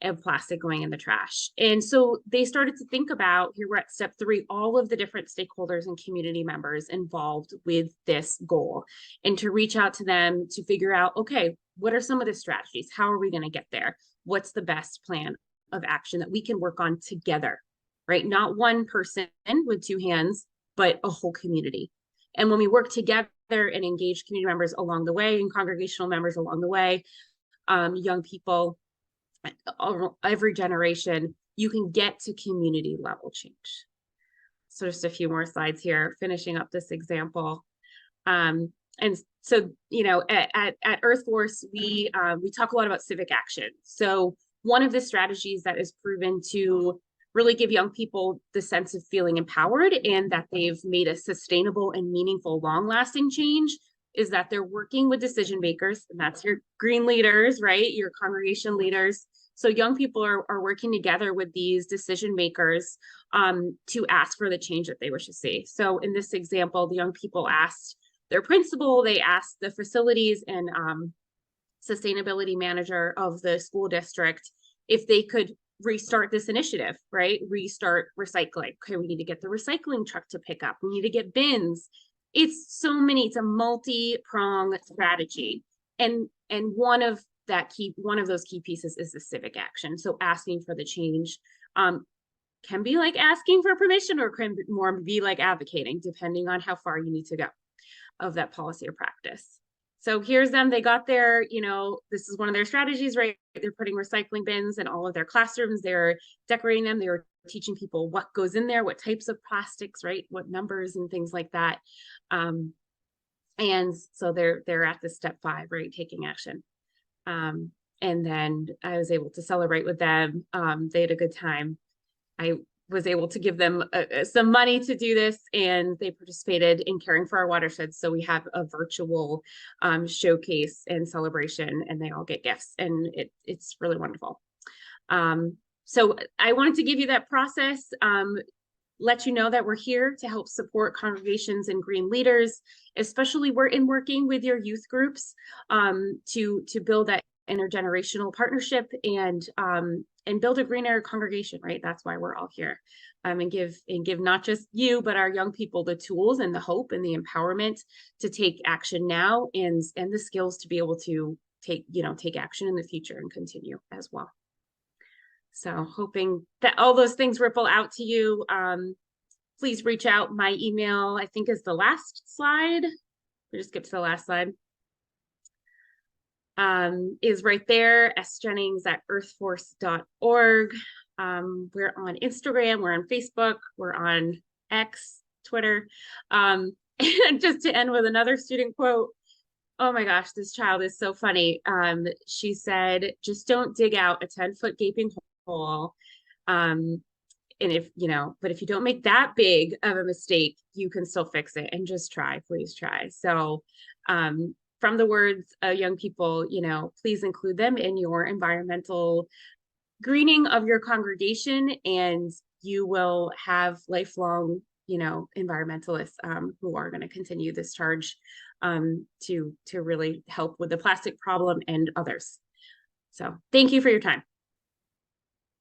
of plastic going in the trash. And so they started to think about, here we're at step 3, all of the different stakeholders and community members involved with this goal, and to reach out to them to figure out, okay, what are some of the strategies? How are we going to get there? What's the best plan of action that we can work on together, right? Not one person with 2 hands, but a whole community. And when we work together and engage community members along the way and congregational members along the way, young people, every generation, you can get to community level change. So just a few more slides here, finishing up this example. And so, you know, at Earth Force, we talk a lot about civic action. So one of the strategies that is proven to really give young people the sense of feeling empowered and that they've made a sustainable and meaningful, long-lasting change is that they're working with decision makers, and that's your green leaders, right? Your congregation leaders, So young people are working together with these decision makers to ask for the change that they wish to see. So in this example, the young people asked their principal, they asked the facilities and sustainability manager of the school district if they could restart this initiative, right? Restart recycling. Okay, we need to get the recycling truck to pick up. We need to get bins. It's a multi-pronged strategy. And one of those key pieces is the civic action. So asking for the change can be like asking for permission, or can more be like advocating, depending on how far you need to go of that policy or practice. So here's them, they got their, this is one of their strategies, right? They're putting recycling bins in all of their classrooms, they're decorating them, they're teaching people what goes in there, what types of plastics, right? What numbers and things like that. And so they're at the step 5, right? Taking action. And then I was able to celebrate with them. They had a good time. I was able to give them some money to do this, and they participated in caring for our watersheds. So we have a virtual showcase and celebration, and they all get gifts, and it's really wonderful. So I wanted to give you that process, let you know that we're here to help support congregations and green leaders, especially working with your youth groups to build that intergenerational partnership and build a greener congregation, right? That's why we're all here. And give not just you, but our young people the tools and the hope and the empowerment to take action now, and the skills to be able to take action in the future and continue as well. So hoping that all those things ripple out to you. Please reach out. My email, I think, is the last slide. We just skip to the last slide. Is right there, sjennings@earthforce.org. We're on Instagram, we're on Facebook, we're on X, Twitter. And just to end with another student quote, oh my gosh, this child is so funny. She said, just don't dig out a 10-foot gaping hole. And if you don't make that big of a mistake, you can still fix it, and just try, please try. So from the words of young people, please include them in your environmental greening of your congregation, and you will have lifelong, environmentalists who are going to continue this charge to really help with the plastic problem and others. So thank you for your time.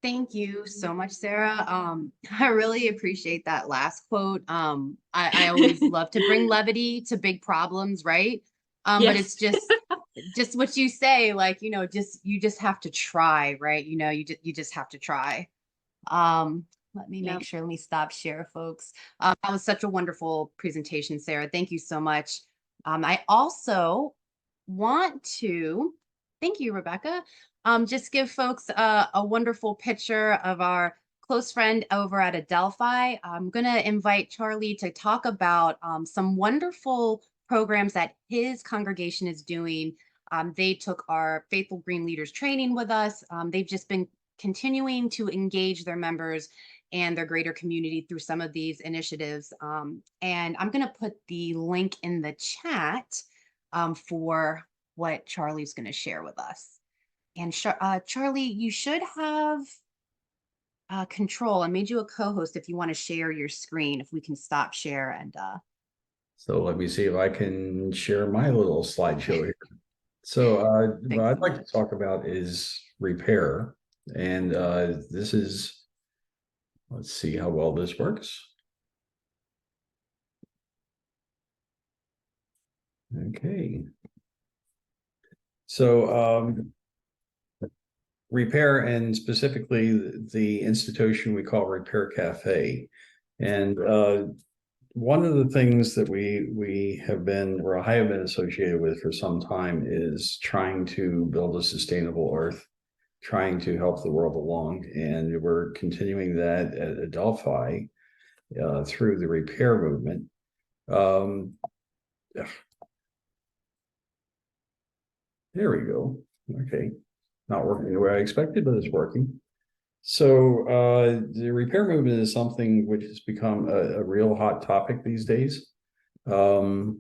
Thank you so much, Sarah. I really appreciate that last quote. I always love to bring levity to big problems, right?
Yes.
But it's just what you say, like, you just have to try, right? You just have to try. Let me make sure, let me stop share, folks. That was such a wonderful presentation, Sarah. Thank you so much. I also want to, thank you, Rebecca. Just give folks a wonderful picture of our close friend over at Adelphi. I'm going to invite Charlie to talk about some wonderful programs that his congregation is doing. They took our Faithful Green Leaders training with us. They've just been continuing to engage their members and their greater community through some of these initiatives. And I'm going to put the link in the chat for what Charlie's going to share with us. And Charlie, you should have control. I made you a co-host if you want to share your screen, if we can stop share. And
so let me see if I can share my little slideshow here. So what I'd like to talk about is repair. And this is, let's see how well this works. Okay. So repair, and specifically the institution we call Repair Cafe. And one of the things that we have been, or I have been associated with for some time, is trying to build a sustainable earth, trying to help the world along. And we're continuing that at Adelphi through the repair movement. There we go. Okay. Not working the way I expected, but it's working. So the repair movement is something which has become a real hot topic these days. The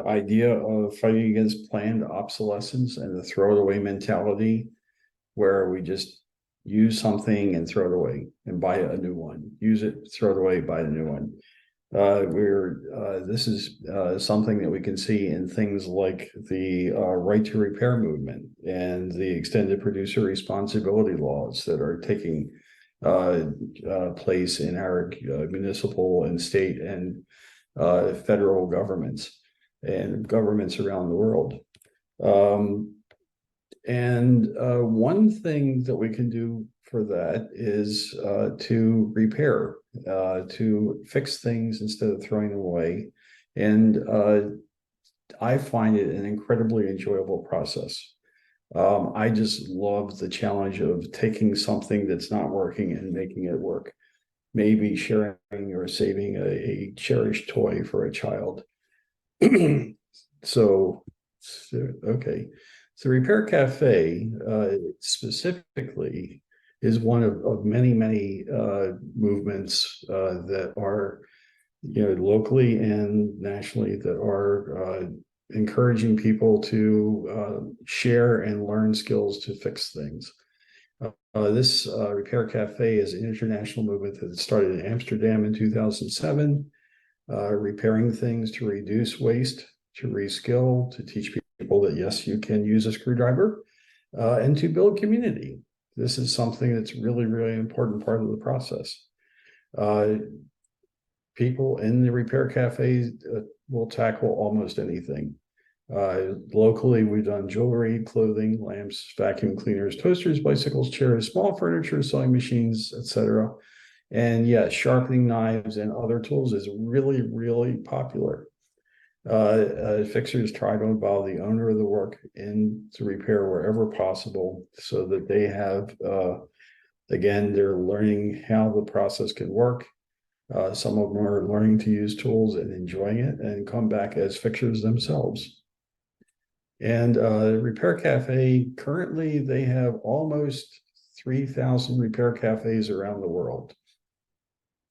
idea of fighting against planned obsolescence and the throw it away mentality where we just use something and throw it away and buy a new one, use it, throw it away, buy a new one. This is something that we can see in things like the right to repair movement and the extended producer responsibility laws that are taking place in our municipal and state and federal governments and governments around the world. One thing that we can do for that is to repair, to fix things instead of throwing them away. And I find it an incredibly enjoyable process. I just love the challenge of taking something that's not working and making it work. Maybe sharing or saving a cherished toy for a child. So, okay. So Repair Cafe specifically is one of many, many movements that are, locally and nationally that are encouraging people to share and learn skills to fix things. This Repair Cafe is an international movement that started in Amsterdam in 2007, repairing things to reduce waste, to reskill, to teach people that yes, you can use a screwdriver, and to build community. This is something that's really, really important part of the process. People in the Repair Cafe will tackle almost anything. Locally, we've done jewelry, clothing, lamps, vacuum cleaners, toasters, bicycles, chairs, small furniture, sewing machines, etc. And yes, sharpening knives and other tools is really, really popular. Fixers try to involve the owner of the work in to repair wherever possible so that they have, again, they're learning how the process can work. Some of them are learning to use tools and enjoying it and come back as fixers themselves. And Repair Cafe, currently they have almost 3,000 repair cafes around the world.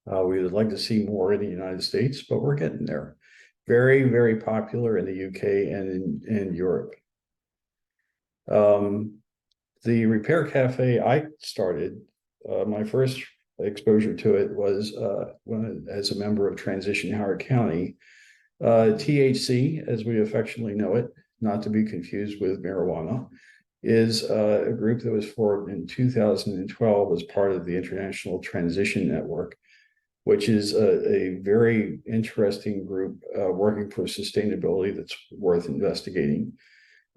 We would like to see more in the United States, but we're getting there. Very, very popular in the UK and in Europe. The Repair Cafe I started, my first exposure to it was as a member of Transition Howard County. THC, as we affectionately know it, not to be confused with marijuana, is a group that was formed in 2012 as part of the International Transition Network, which is a very interesting group working for sustainability that's worth investigating.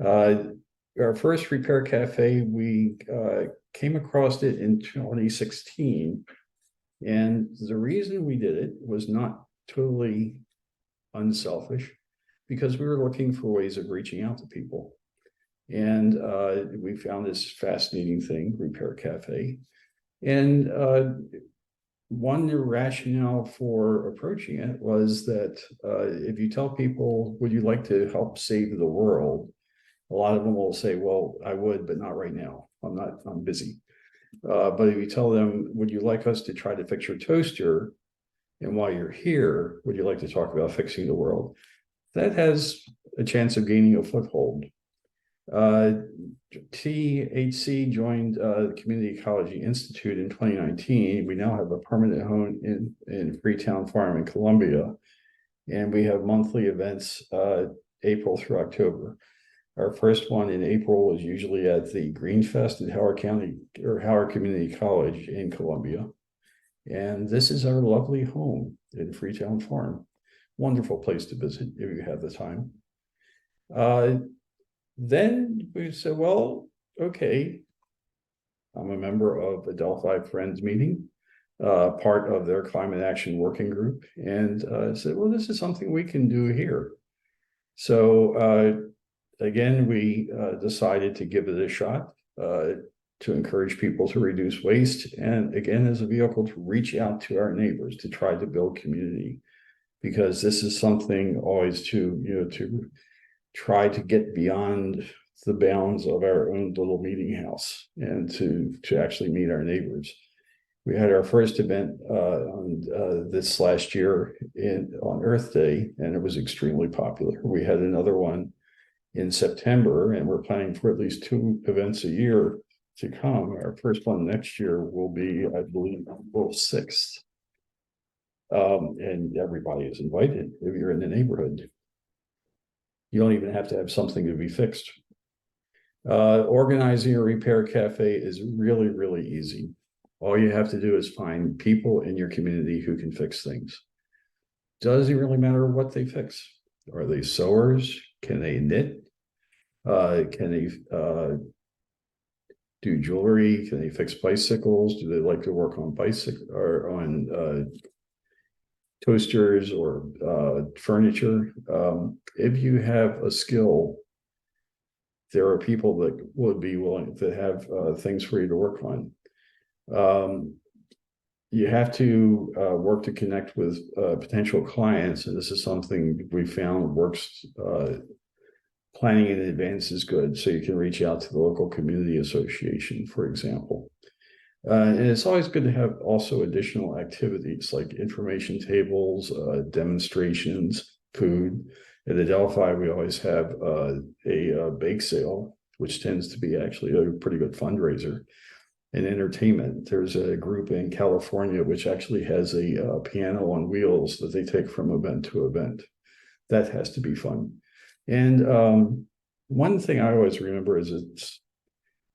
Our first Repair Cafe, we came across it in 2016. And the reason we did it was not totally unselfish, because we were looking for ways of reaching out to people. And we found this fascinating thing, Repair Cafe. And one rationale for approaching it was that if you tell people, would you like to help save the world? A lot of them will say, well, I would, but not right now. I'm busy. But if you tell them, would you like us to try to fix your toaster? And while you're here, would you like to talk about fixing the world? That has a chance of gaining a foothold. THC joined the Community Ecology Institute in 2019. We now have a permanent home in Freetown Farm in Columbia, and we have monthly events April through October. Our first one in April was usually at the Green Fest at Howard County or Howard Community College in Columbia. And this is our lovely home in Freetown Farm. Wonderful place to visit if you have the time. Then we said, well, okay, I'm a member of a Delphi Friends meeting, part of their climate action working group, and said, well, this is something we can do here. So again, we decided to give it a shot to encourage people to reduce waste, and again, as a vehicle to reach out to our neighbors to try to build community, because this is something always to to try to get beyond the bounds of our own little meeting house and to actually meet our neighbors. We had our first event on this last year on Earth Day, and it was extremely popular. We had another one in September, and we're planning for at least 2 events a year to come. Our first one next year will be, I believe, April 6th. And everybody is invited if you're in the neighborhood. You don't even have to have something to be fixed. Organizing a repair cafe is really, really easy. All you have to do is find people in your community who can fix things. Doesn't really matter what they fix. Are they sewers? Can they knit? Can they do jewelry? Can they fix bicycles? Do they like to work on bicycle or on toasters or furniture? If you have a skill, there are people that would be willing to have things for you to work on. You have to work to connect with potential clients, and this is something we found works. Planning in advance is good, so you can reach out to the local community association, for example. And it's always good to have also additional activities like information tables, demonstrations, food. At Adelphi, we always have a bake sale, which tends to be actually a pretty good fundraiser. And entertainment. There's a group in California which actually has a piano on wheels that they take from event to event. That has to be fun. And one thing I always remember is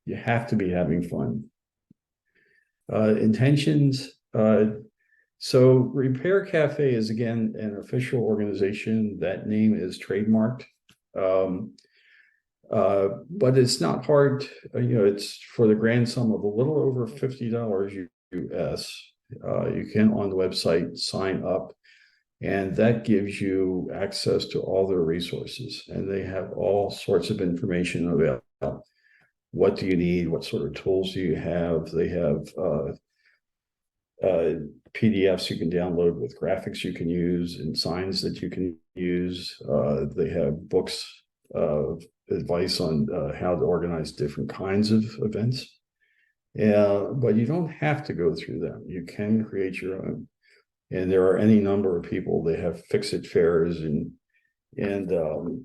you have to be having fun. Intentions. So Repair Cafe is, again, an official organization. That name is trademarked. But it's not hard. It's for the grand sum of a little over $50 US. You can, on the website, sign up. And that gives you access to all their resources. And they have all sorts of information about what do you need, what sort of tools do you have. They have PDFs you can download with graphics you can use and signs that you can use. They have books of advice on how to organize different kinds of events. But you don't have to go through them. You can create your own. And there are any number of people. They have fix-it fairs and let's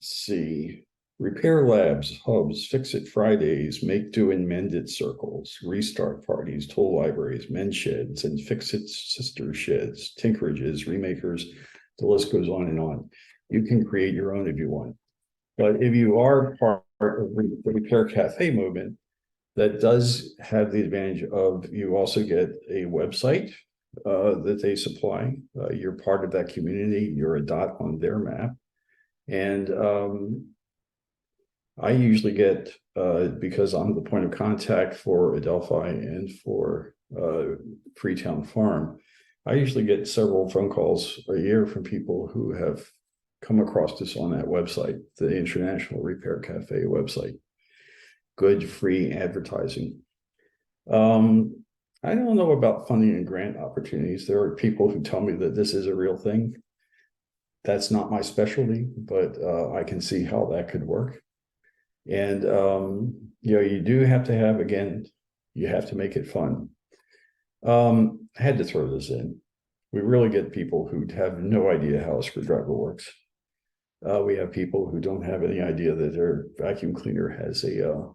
see, repair labs, hubs, fix-it Fridays, make do and mend it circles, restart parties, tool libraries, men's sheds, and fix-it sister sheds, tinkerages, remakers. The list goes on and on. You can create your own if you want. But if you are part of the Repair Cafe movement, that does have the advantage of you also get a website that they supply. You're part of that community. You're a dot on their map. And I usually get, because I'm the point of contact for Adelphi and for Freetown Farm, I usually get several phone calls a year from people who have come across this on that website, the International Repair Cafe website. Good free advertising. I don't know about funding and grant opportunities. There are people who tell me that this is a real thing. That's not my specialty, but I can see how that could work. And you do have to have, again, you have to make it fun. I had to throw this in. We really get people who have no idea how a screwdriver works. We have people who don't have any idea that their vacuum cleaner has a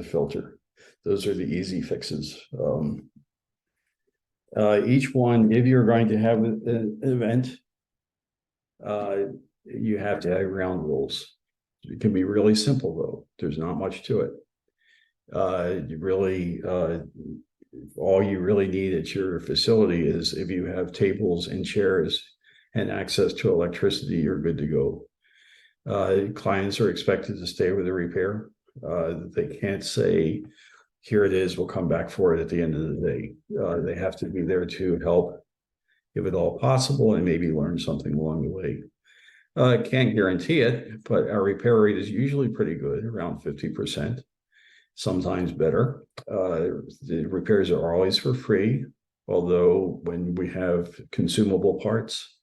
filter. Those are the easy fixes. Each one, if you're going to have an event, you have to have ground rules. It can be really simple, though. There's not much to it. All you really need at your facility is if you have tables and chairs and access to electricity, you're good to go. Clients are expected to stay with the repair. They can't say, here it is, we'll come back for it at the end of the day. They have to be there to help, if at all possible, and maybe learn something along the way. Can't guarantee it, but our repair rate is usually pretty good, around 50%, sometimes better. The repairs are always for free, although when we have consumable parts,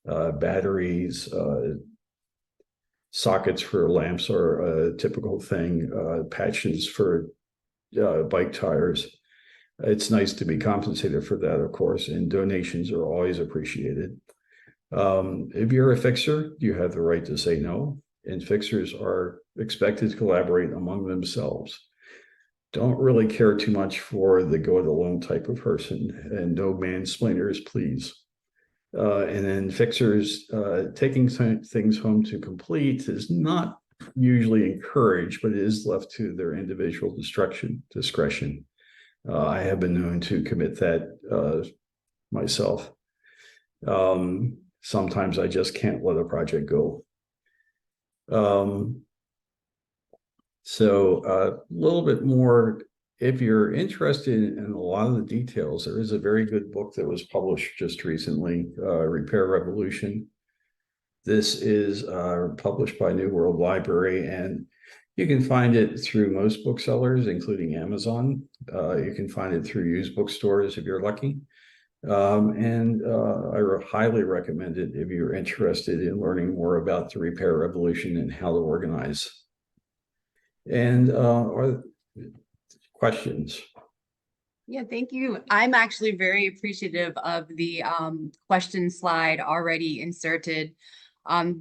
batteries, sockets for lamps are a typical thing, patches for bike tires. It's nice to be compensated for that, of course, and donations are always appreciated. If you're a fixer, you have the right to say no, and fixers are expected to collaborate among themselves. Don't really care too much for the go-it-alone type of person, and no mansplainers, please. And then fixers, taking things home to complete is not usually encouraged, but it is left to their individual discretion. I have been known to commit that myself. Sometimes I just can't let a project go. So a little bit more, if you're interested in a lot of the details, there is a very good book that was published just recently, Repair Revolution. This is published by New World Library, and you can find it through most booksellers, including Amazon. You can find it through used bookstores if you're lucky. I highly recommend it if you're interested in learning more about the repair revolution and how to organize. And questions?
Yeah, thank you. I'm actually very appreciative of the question slide already inserted.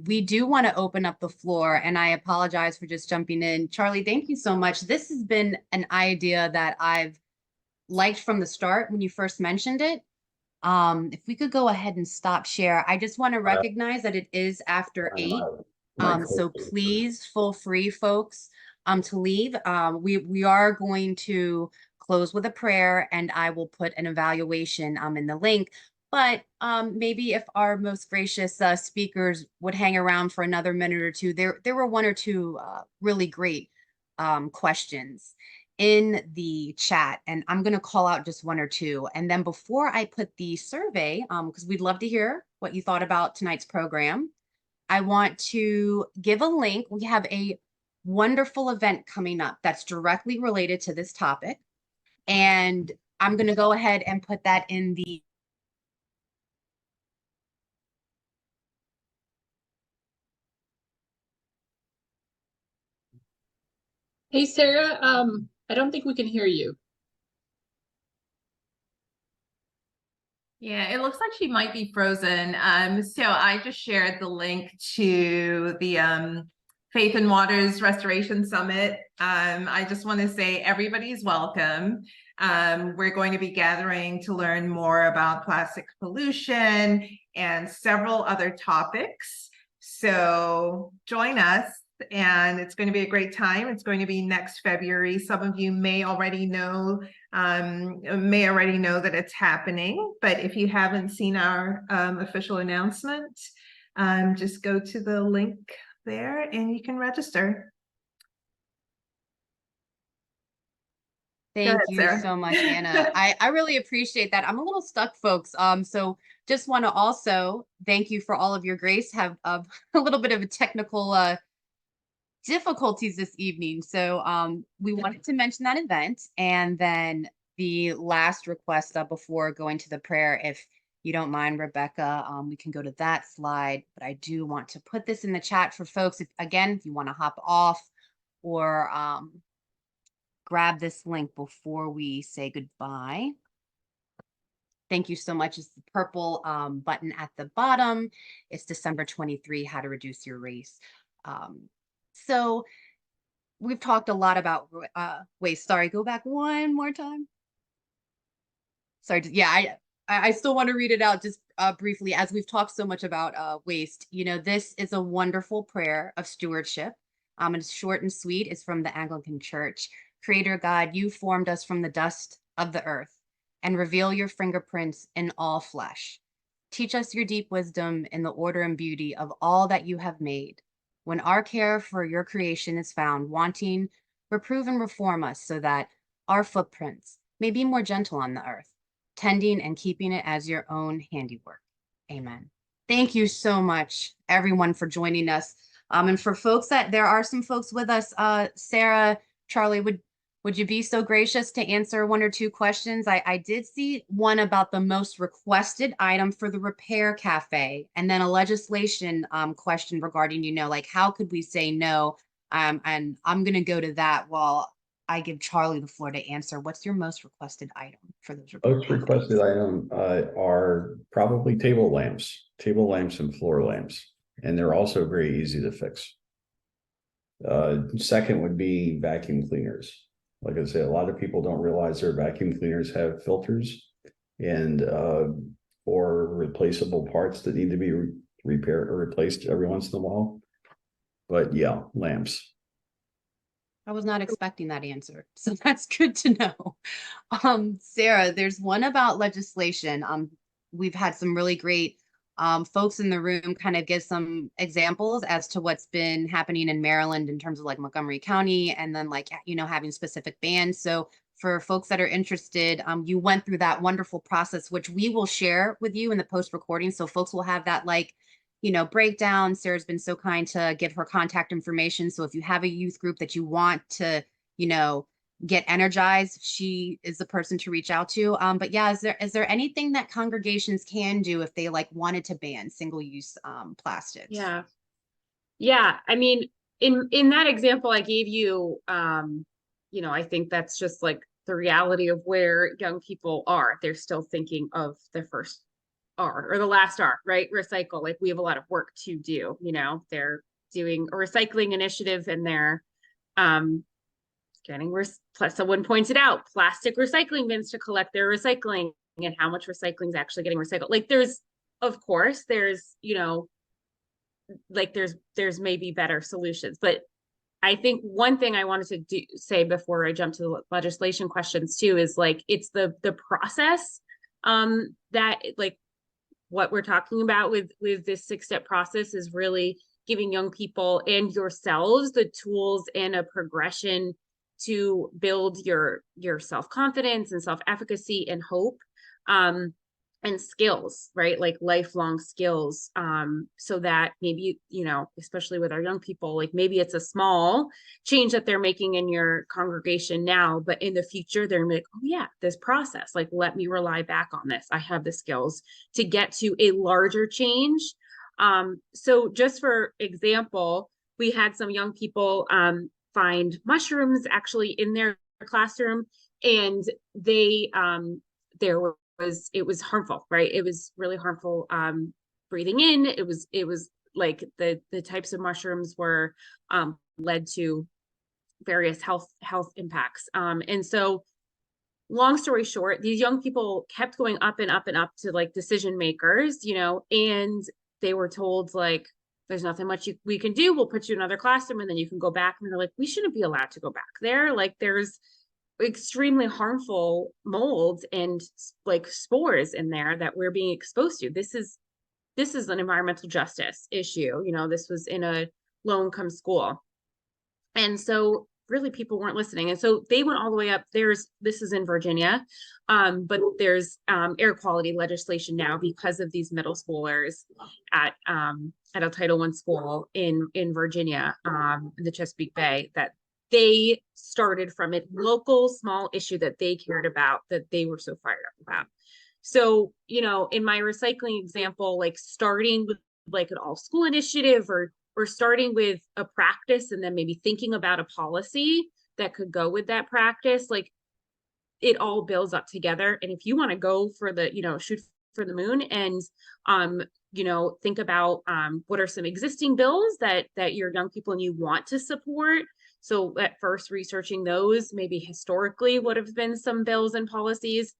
We do want to open up the floor, and I apologize for just jumping in. Charlie, thank you so much. This has been an idea that I've liked from the start when you first mentioned it. If we could go ahead and stop share, I just want to recognize that it is after 8. So please feel free, folks, to leave. We are going to close with a prayer, and I will put an evaluation in the link. But maybe if our most gracious speakers would hang around for another minute or two, there were 1 or 2 really great questions in the chat, and I'm going to call out just 1 or 2. And then before I put the survey, because we'd love to hear what you thought about tonight's program, I want to give a link. We have a wonderful event coming up that's directly related to this topic, and I'm going to go ahead and put that in the
Hey, Sarah, I don't think we can hear you.
Yeah, it looks like she might be frozen. So I just shared the link to the Faith and Waters Restoration Summit. I just want to say everybody's welcome. We're going to be gathering to learn more about plastic pollution and several other topics. So join us, and it's going to be a great time. It's going to be next February. Some of you may already know that it's happening, but if you haven't seen our official announcement, just go to the link there and you can register.
Thank you so much, Anna. I really appreciate that. I'm a little stuck, folks. So just want to also thank you for all of your grace. Have a little bit of a technical difficulties this evening. So we wanted to mention that event, and then the last request before going to the prayer, if you don't mind, Rebecca, we can go to that slide, but I do want to put this in the chat for folks. If you want to hop off or grab this link before we say goodbye. Thank you so much. It's the purple button at the bottom. It's December 23, How to Reduce Your Waste. So we've talked a lot about waste. Sorry, go back one more time. Sorry, yeah, I still want to read it out just briefly, as we've talked so much about waste. You know, this is a wonderful prayer of stewardship. And it's short and sweet. It's from the Anglican Church. Creator God, you formed us from the dust of the earth and reveal your fingerprints in all flesh. Teach us your deep wisdom in the order and beauty of all that you have made. When our care for your creation is found wanting, reprove and reform us so that our footprints may be more gentle on the earth, tending and keeping it as your own handiwork. Amen. Thank you so much, everyone, for joining us. And for folks there are some folks with us. Sarah, Charlie, would you be so gracious to answer 1 or 2 questions? I did see one about the most requested item for the repair cafe, and then a legislation question regarding, like how could we say no? And I'm going to go to that while I give Charlie the floor to answer. What's your most requested item for those repair
Most requested item are probably table lamps and floor lamps, and they're also very easy to fix. Second would be vacuum cleaners. Like I say, a lot of people don't realize their vacuum cleaners have filters and or replaceable parts that need to be repaired or replaced every once in a while. But yeah, lamps.
I was not expecting that answer, so that's good to know. Sarah, there's one about legislation. We've had some really great folks in the room kind of give some examples as to what's been happening in Maryland in terms of like Montgomery County, and then like, you know, having specific bans. So for folks that are interested, you went through that wonderful process, which we will share with you in the post recording. So folks will have that, like, you know, breakdown. Sarah's been so kind to give her contact information. So if you have a youth group that you want to, you know, get energized, she is the person to reach out to. But yeah, is there anything that congregations can do if they like wanted to ban single-use plastics?
Yeah. I mean, in that example I gave you, you know, I think that's just like the reality of where young people are. They're still thinking of the first R or the last R, right? Recycle. Like, we have a lot of work to do. You know, they're doing a recycling initiative and they're getting someone pointed out plastic recycling bins to collect their recycling, and how much recycling is actually getting recycled. Like, there's, of course, there's, you know, like there's maybe better solutions. But I think one thing I wanted to say before I jump to the legislation questions too is like, it's the process that, like, what we're talking about with this 6-step process is really giving young people and yourselves the tools and a progression to build your self-confidence and self-efficacy and hope, and skills, right? Like lifelong skills, so that maybe, you know, especially with our young people, like maybe it's a small change that they're making in your congregation now, but in the future, they're like, oh yeah, this process, like, let me rely back on this. I have the skills to get to a larger change. So just for example, we had some young people find mushrooms actually in their classroom, and they it was harmful, right? It was really harmful breathing in. It was like the types of mushrooms were led to various health impacts. And so long story short, these young people kept going up and up and up to like decision makers, you know, and they were told like, there's nothing much we can do. We'll put you in another classroom and then you can go back. And they're like, we shouldn't be allowed to go back there. Like, there's extremely harmful molds and like spores in there that we're being exposed to. This is an environmental justice issue. You know, this was in a low-income school. And so really people weren't listening. And so they went all the way up. This is in Virginia, but there's air quality legislation now because of these middle schoolers at a Title I school in Virginia, in the Chesapeake Bay, that they started from a local small issue that they cared about, that they were so fired up about. So, you know, in my recycling example, like starting with like an all school initiative or starting with a practice and then maybe thinking about a policy that could go with that practice, like it all builds up together. And if you want to go for the, you know, shoot for the moon and, you know, think about what are some existing bills that your young people and you want to support. So at first researching those, maybe historically what have been some bills and policies,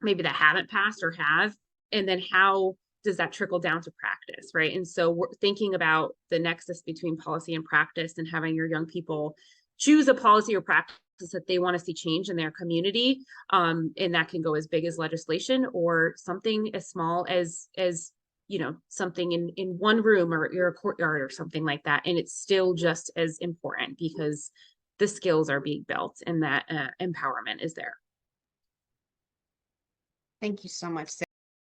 maybe that haven't passed or have, and then how does that trickle down to practice, right? And so we're thinking about the nexus between policy and practice and having your young people choose a policy or practice that they want to see change in their community. And that can go as big as legislation or something as small as you know, something in one room or a courtyard or something like that. And it's still just as important because the skills are being built and that empowerment is there.
Thank you so much, Sarah.